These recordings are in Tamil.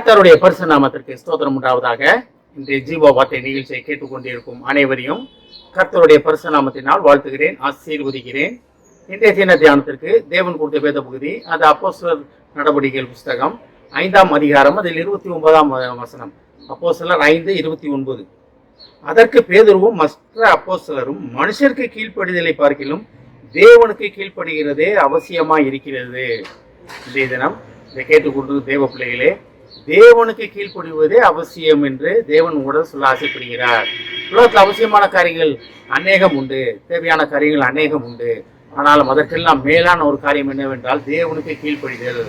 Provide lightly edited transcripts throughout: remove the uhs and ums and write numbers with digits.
கர்த்தருடைய பரிசு நாமத்திற்கு ஸ்தோத்திரம் உண்டாவதாக. இன்றைய ஜீவ வார்த்தை நிகழ்ச்சியை கேட்டுக்கொண்டிருக்கும் அனைவரையும் கர்த்தருடைய பரிசு நாமத்தினால் வாழ்த்துகிறேன், ஆசீர்வதிக்கிறேன். இன்றைய தின தியானத்திற்கு தேவன் கொடுத்த வேத பகுதி அது அப்போஸ்தலர் நடவடிக்கைகள் புஸ்தகம் 5ஆம் அதிகாரம், அதில் 29ஆம் வசனம். அப்போஸ்தலர் 5:29. அதற்கு பேதுருவும் மற்ற அப்போஸ்தலரும், மனுஷருக்கு கீழ்ப்படிதலை பார்க்கிலும் தேவனுக்கு கீழ்ப்படுகிறதே அவசியமாய் இருக்கிறது. இன்றைய தினம் இதை கேட்டுக்கொண்டு தேவ பிள்ளைகளே, தேவனுக்கு கீழ்ப்படிவதே அவசியம் என்று தேவன் உங்களிடம் சொல்ல ஆசைப்படுகிறார். உலகத்தில் அவசியமான காரியங்கள் அநேகம் உண்டு, தேவையான காரியங்கள் அநேகம் உண்டு. ஆனாலும் அதற்கெல்லாம் மேலான ஒரு காரியம் என்னவென்றால் தேவனுக்கு கீழ்ப்படிதல்,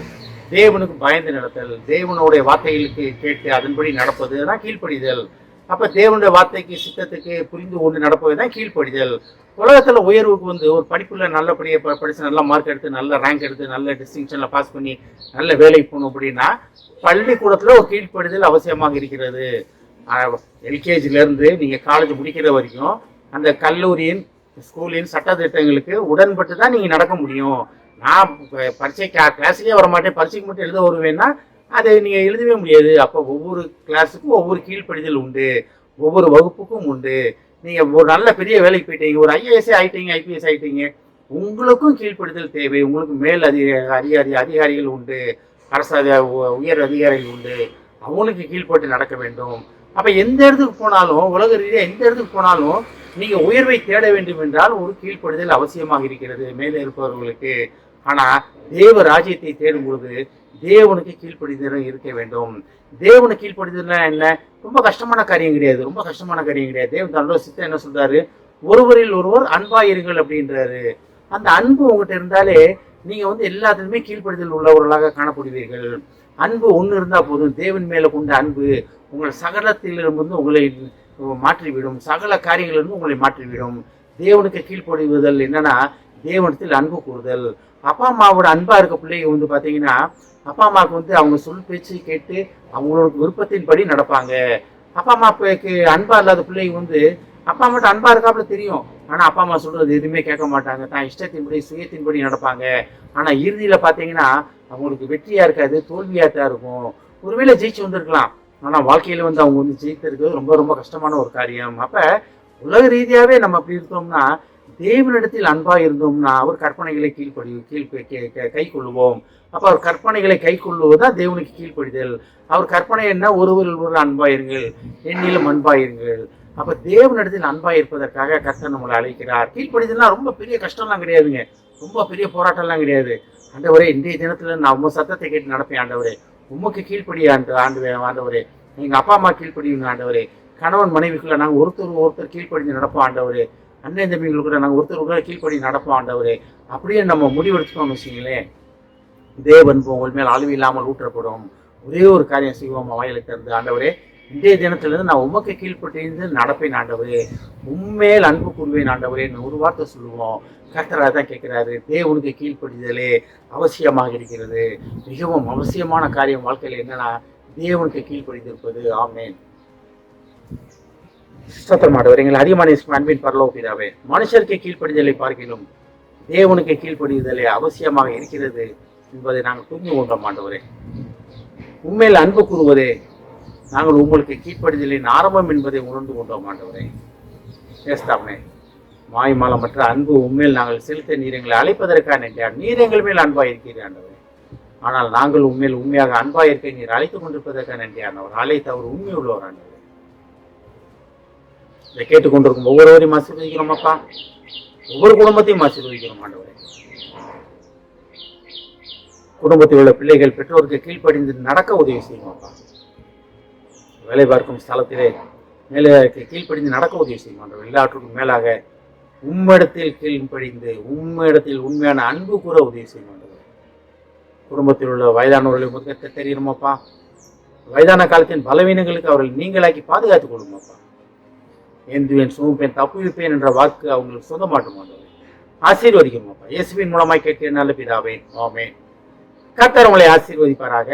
தேவனுக்கு பயந்து நடத்தல், தேவனுடைய வார்த்தைகளுக்கு கேட்டு அதன்படி நடப்பது தான் கீழ்ப்படிதல். அப்ப தேவனுடைய வார்த்தைக்கு சித்தத்துக்கு புரிந்து கொண்டு நடப்பது தான் கீழ்ப்படிதல். உலகத்துல உயர்வுக்கு ஒரு படிப்புல நல்லபடியாக படிச்சு நல்ல மார்க் எடுத்து நல்ல ரேங்க் எடுத்து நல்ல டிஸ்டிங்ஷன்ல பாஸ் பண்ணி நல்ல வேலைக்கு போகணும் அப்படின்னா பள்ளிக்கூடத்துல ஒரு கீழ்ப்படிதல் அவசியமாக இருக்கிறது. எல்கேஜில இருந்து நீங்க காலேஜ் முடிக்கிற வரைக்கும் அந்த கல்லூரியின் ஸ்கூலின் சட்டத்திட்டங்களுக்கு உடன்பட்டு தான் நீங்க நடக்க முடியும். நான் பரீட்சை கிளாஸுக்கே வர மாட்டேன், பரீட்சைக்கு மட்டும் எழுத வருவேன்னா அதை நீங்க எழுதவே முடியாது. அப்போ ஒவ்வொரு கிளாஸுக்கும் ஒவ்வொரு கீழ்ப்படிதல் உண்டு, ஒவ்வொரு வகுப்புக்கும் உண்டு. நீங்க ஒரு நல்ல பெரிய வேலைக்கு போயிட்டீங்க, ஒரு ஐஏஎஸ் ஆயிட்டீங்க, ஐபிஎஸ் ஆயிட்டீங்க, உங்களுக்கும் கீழ்ப்படிதல் தேவை. உங்களுக்கு மேல் அதிகாரிகள் உண்டு, அரசு உயர் அதிகாரிகள் உண்டு, அவங்களுக்கு கீழ்ப்பட்டு நடக்க வேண்டும். அப்ப எந்த இடத்துக்கு போனாலும், உலக ரீதியாக எந்த இடத்துக்கு போனாலும் நீங்க உயர்வை தேட வேண்டும் என்றால் ஒரு கீழ்ப்படிதல் அவசியமாக இருக்கிறது மேலே இருப்பவர்களுக்கு. ஆனா தேவ ராஜ்யத்தை தேடும் பொழுது தேவனுக்கு கீழ்ப்படிதல் இருக்க வேண்டும். தேவனுக்கு கீழ்ப்படிதல்னா என்ன? ரொம்ப கஷ்டமான காரியம் கிடையாது, ரொம்ப கஷ்டமான காரியம் கிடையாது. தேவன் தன்னோட சித்தம் என்ன சொல்றாரு? ஒருவரில் ஒருவர் அன்பாயிருங்கள் அப்படின்றாரு. அந்த அன்பு உங்ககிட்ட இருந்தாலே நீங்க எல்லாத்துக்குமே கீழ்ப்படிதல் உள்ளவர்களாக காணப்படுவீர்கள். அன்பு ஒன்று இருந்தா போதும். தேவன் மேல கொண்ட அன்பு உங்கள் சகலத்திலிருந்து உங்களை மாற்றிவிடும், சகல காரியங்களிலிருந்து உங்களை மாற்றிவிடும். தேவனுக்கு கீழ்ப்படிவுதல் என்னன்னா தேவனத்தில் அன்பு கூறுதல். அப்பா அம்மாவோட அன்பா இருக்க பிள்ளைங்க பாத்தீங்கன்னா அப்பா அம்மாவுக்கு அவங்க சொல் பேச்சு கேட்டு அவங்களோட விருப்பத்தின்படி நடப்பாங்க. அப்பா அம்மாவுக்கு அன்பா இல்லாத பிள்ளைங்க அப்பா அம்மாட்ட அன்பா இருக்காப்புல தெரியும், ஆனா அப்பா அம்மா சொல்றது எதுவுமே கேட்க மாட்டாங்க, தான் இஷ்டத்தின்படி சுயத்தின்படி நடப்பாங்க. ஆனா இறுதியில பாத்தீங்கன்னா அவங்களுக்கு வெற்றியா இருக்காது, தோல்வியா தான் இருக்கும். ஒருவேளை ஜெயிச்சு வந்திருக்கலாம், ஆனா வாழ்க்கையில அவங்க ஜெயித்திருக்கிறது ரொம்ப ரொம்ப கஷ்டமான ஒரு காரியம். அப்ப உலக ரீதியாவே நம்ம அப்படி இருந்தோம்னா, தேவனிடத்தில் அன்பா இருந்தோம்னா அவர் கற்பனைகளை கை கொள்ளுவோம். அப்ப அவர் கற்பனைகளை கை கொள்ளுவதுதான் தேவனுக்கு கீழ்ப்படிதல். அவர் கற்பனை என்ன? ஒருவரில் ஒரு அன்பாயிருங்கள், என்னிலும் அன்பாயிருங்கள். அப்ப தேவனிடத்தில் அன்பா இருப்பதற்காக கர்த்தர் நம்மளை அழைக்கிறார். கீழ்ப்படிதல்னா ரொம்ப பெரிய கஷ்டம்லாம் கிடையாதுங்க, ரொம்ப பெரிய போராட்டம்லாம் கிடையாது. ஆண்டவரே, இன்றைய தினத்துல நான் உங்க சத்தத்தை கேட்டு நடப்பேன் ஆண்டவரே, உமக்கு கீழ்ப்படி ஆண்டவரே, எங்க அப்பா அம்மா கீழ்ப்படியுங்க ஆண்டவரே, கணவன் மனைவிக்குள்ள நாங்க ஒருத்தர் கீழ்ப்படிஞ்சு நடப்போம் ஆண்டவரே, அண்ணன் தம்பிகளுக்குள்ள நாங்க ஒருத்தர் கீழ்ப்படி நடப்போம் ஆண்டவரே. அப்படியே நம்ம முடிவெடுத்துக்கோங்க வச்சுங்களேன், தேவன் உங்கள் மேல் அளவு இல்லாமல் ஊற்றப்படும். ஒரே ஒரு காரியம் செய்வோம், வாயிலுக்கு இருந்து ஆண்டவரே, இன்றைய தினத்திலிருந்து நான் உமக்கு கீழ்ப்பட்டு நடப்பேன் ஆண்டவரே, உண்மையில் அன்பு கூறுவேன் ஆண்டவரே ஒரு வார்த்தை சொல்லுவோம். கர்த்தராக தான் கேட்கிறாரு. தேவனுக்கு கீழ்ப்படிதலே அவசியமாக இருக்கிறது. மிகவும் அவசியமான காரியம் வாழ்க்கையில் என்னன்னா தேவனுக்கு கீழ்ப்படிந்திருப்பது. ஆமென். ஸ்தோத்திரம் ஆண்டவரே. எங்கள் அதிகமான அன்பின் பரலோக பிதாவே, மனுஷருக்கு கீழ்ப்படிதலை பார்க்கிலும் தேவனுக்கு கீழ்ப்படிதலே அவசியமாக இருக்கிறது என்பதை நாங்கள் புரிந்து கொண்டோம் ஆண்டவரே. உண்மையில் அன்பு கூறுவதே நாங்கள் உங்களுக்கு கீழ்ப்படிதலின் ஆரம்பம் என்பதை உணர்ந்து கொண்டோம் ஆண்டவரே. பேசுதாமே மாய்மாலமற்ற அன்பு உண்மையில் நாங்கள் செலுத்த நீர் எங்களை அழைப்பதற்காக நன்றியார். நீர் எங்கள் மேல் அன்பாக இருக்கிறீர் ஆண்டவரே. ஆனால் நாங்கள் உண்மையில் உண்மையாக அன்பாக இருக்க நீர் அழைத்துக் கொண்டிருப்பதற்காக நன்றியானவர். அழைத்து அவர் உண்மை உள்ளவர் ஆண்டவரே. இதை கேட்டுக்கொண்டிருக்கும் ஒவ்வொருவரையும் ஆசீர்வதிக்கிறோம் அப்பா, ஒவ்வொரு குடும்பத்தையும் ஆசீர்வதிக்கிறோம் ஆண்டவரே. குடும்பத்தில் உள்ள பிள்ளைகள் பெற்றோருக்கு கீழ்ப்படிந்து நடக்க உதவி செய்யும் அப்பா. வேலை பார்க்கும் ஸ்தலத்திலே மேலே கீழ்ப்படிந்து நடக்க உதவி செய்யும் ஆண்டவரே. எல்லாற்றுக்கும் மேலாக உம்மிடத்தில் கீழ்ப்படிந்து உம்மிடத்தில் உண்மையான அன்பு கூற உதவி செய்யும் ஆண்டவரே. குடும்பத்தில் உள்ள வயதானவர்களை முதற்க தெரியுமாப்பா, வயதான காலத்தின் பலவீனங்களுக்கு அவர்கள் நீங்களாக்கி பாதுகாத்துக் கொள்ளுமாப்பா. எந்துவேன் சுமப்பேன் தப்புவிப்பேன் என்ற வாக்கு அவங்களுக்கு சொந்தமாட்டும் ஆண்டவரே. ஆசீர்வதிக்குமாப்பா. இயேசுவின் மூலமாய் கேட்கிற நல்ல பிதாவே, ஆமென். கர்த்தர் உங்களை ஆசீர்வதிப்பாராக.